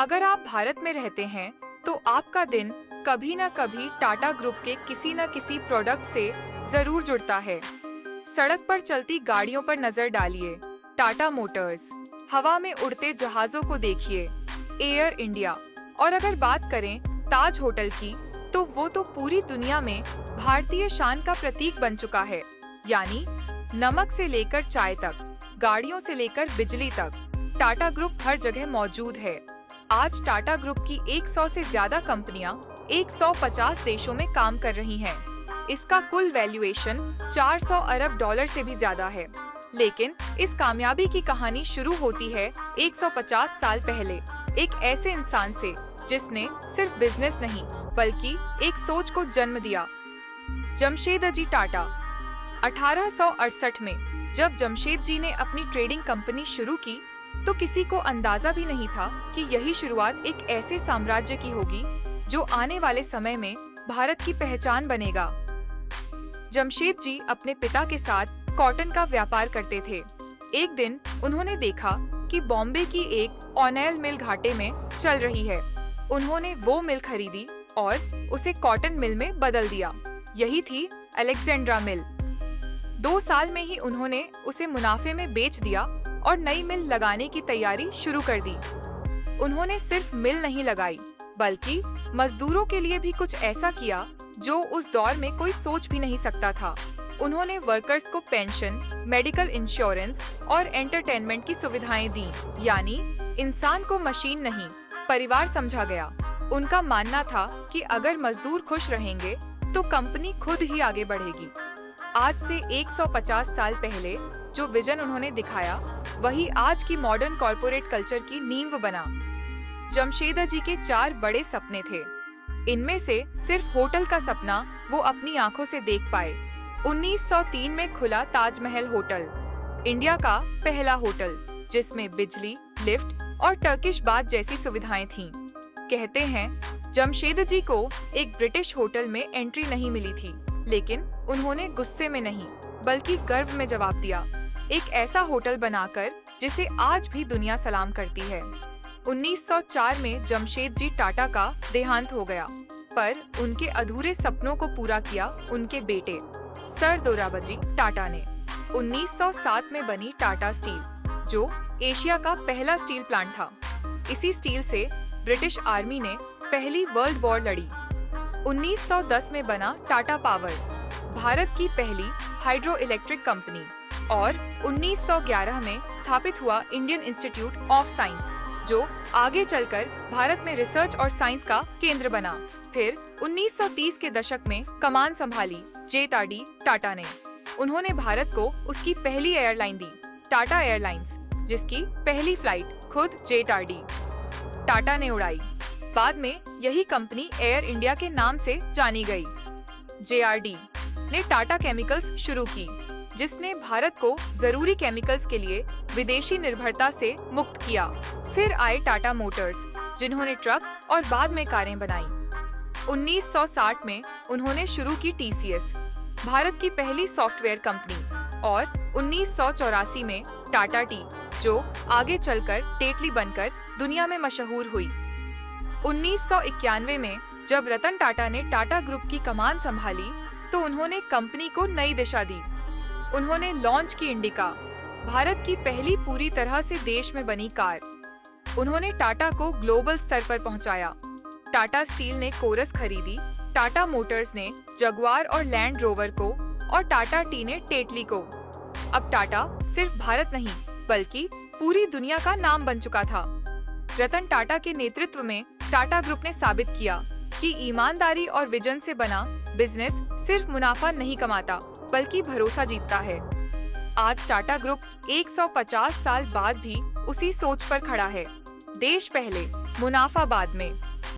अगर आप भारत में रहते हैं तो आपका दिन कभी न कभी टाटा ग्रुप के किसी न किसी प्रोडक्ट से जरूर जुड़ता है। सड़क पर चलती गाड़ियों पर नजर डालिए, टाटा मोटर्स। हवा में उड़ते जहाजों को देखिए, एयर इंडिया। और अगर बात करें ताज होटल की, तो वो तो पूरी दुनिया में भारतीय शान का प्रतीक बन चुका है। यानी नमक से लेकर चाय तक, गाड़ियों से लेकर बिजली तक, टाटा ग्रुप हर जगह मौजूद है। आज टाटा ग्रुप की 100 से ज्यादा कंपनियां 150 देशों में काम कर रही हैं। इसका कुल वैल्यूएशन 400 अरब डॉलर से भी ज्यादा है। लेकिन इस कामयाबी की कहानी शुरू होती है 150 साल पहले, एक ऐसे इंसान से जिसने सिर्फ बिजनेस नहीं बल्कि एक सोच को जन्म दिया। जमशेद जी टाटा। 1868 में जब जमशेद जी ने अपनी ट्रेडिंग कंपनी शुरू की तो किसी को अंदाजा भी नहीं था कि यही शुरुआत एक ऐसे साम्राज्य की होगी जो आने वाले समय में भारत की पहचान बनेगा। जमशेद जी अपने पिता के साथ कॉटन का व्यापार करते थे। एक दिन उन्होंने देखा कि बॉम्बे की एक ऑनेल मिल घाटे में चल रही है। उन्होंने वो मिल खरीदी और उसे कॉटन मिल में बदल दिया। यही थी अलेक्जेंड्रा मिल। 2 साल में ही उन्होंने उसे मुनाफे में बेच दिया और नई मिल लगाने की तैयारी शुरू कर दी। उन्होंने सिर्फ मिल नहीं लगाई बल्कि मजदूरों के लिए भी कुछ ऐसा किया जो उस दौर में कोई सोच भी नहीं सकता था। उन्होंने वर्कर्स को पेंशन, मेडिकल इंश्योरेंस और एंटरटेनमेंट की सुविधाएं दी। यानी इंसान को मशीन नहीं, परिवार समझा गया। उनका मानना था कि अगर मजदूर खुश रहेंगे तो कंपनी खुद ही आगे बढ़ेगी। आज से 150 साल पहले जो विजन उन्होंने दिखाया वही आज की मॉडर्न कॉर्पोरेट कल्चर की नींव बना। जमशेद जी के 4 बड़े सपने थे। इनमें से सिर्फ होटल का सपना वो अपनी आंखों से देख पाए। 1903 में खुला ताजमहल होटल, इंडिया का पहला होटल जिसमें बिजली, लिफ्ट और टर्किश बाथ जैसी सुविधाएं थीं। कहते हैं जमशेद जी को एक ब्रिटिश होटल में एंट्री नहीं मिली थी, लेकिन उन्होंने गुस्से में नहीं बल्कि गर्व में जवाब दिया, एक ऐसा होटल बनाकर जिसे आज भी दुनिया सलाम करती है। 1904 में जमशेद जी टाटा का देहांत हो गया, पर उनके अधूरे सपनों को पूरा किया उनके बेटे सर दोराबजी टाटा ने। 1907 में बनी टाटा स्टील, जो एशिया का पहला स्टील प्लांट था। इसी स्टील से ब्रिटिश आर्मी ने पहली वर्ल्ड वॉर लड़ी। 1910 में बना टाटा पावर, भारत की पहली हाइड्रो इलेक्ट्रिक कंपनी। और 1911 में स्थापित हुआ इंडियन इंस्टीट्यूट ऑफ साइंस, जो आगे चलकर भारत में रिसर्च और साइंस का केंद्र बना। फिर 1930 के दशक में कमान संभाली जेआरडी टाटा ने। उन्होंने भारत को उसकी पहली एयरलाइन दी, टाटा एयरलाइंस, जिसकी पहली फ्लाइट खुद जेआरडी टाटा ने उड़ाई। बाद में यही कंपनी एयर इंडिया के नाम से जानी गई। जेआरडी ने टाटा केमिकल्स शुरू की, जिसने भारत को जरूरी केमिकल्स के लिए विदेशी निर्भरता से मुक्त किया। फिर आए टाटा मोटर्स, जिन्होंने ट्रक और बाद में कारें बनाई। 1960 में उन्होंने शुरू की टीसीएस, भारत की पहली सॉफ्टवेयर कंपनी। और 1984 में टाटा टी, जो आगे चलकर टेटली बनकर दुनिया में मशहूर हुई। 1991 में जब रतन टाटा ने टाटा ग्रुप की कमान संभाली तो उन्होंने कंपनी को नई दिशा दी। उन्होंने लॉन्च की इंडिका, भारत की पहली पूरी तरह से देश में बनी कार। उन्होंने टाटा को ग्लोबल स्तर पर पहुंचाया। टाटा स्टील ने कोरस खरीदी, टाटा मोटर्स ने जगुआर और लैंड रोवर को, और टाटा टी ने टेटली को। अब टाटा सिर्फ भारत नहीं बल्कि पूरी दुनिया का नाम बन चुका था। रतन टाटा के नेतृत्व में टाटा ग्रुप ने साबित किया कि ईमानदारी और विजन से बना बिजनेस सिर्फ मुनाफा नहीं कमाता बल्कि भरोसा जीतता है। आज टाटा ग्रुप 150 साल बाद भी उसी सोच पर खड़ा है, देश पहले, मुनाफा बाद में।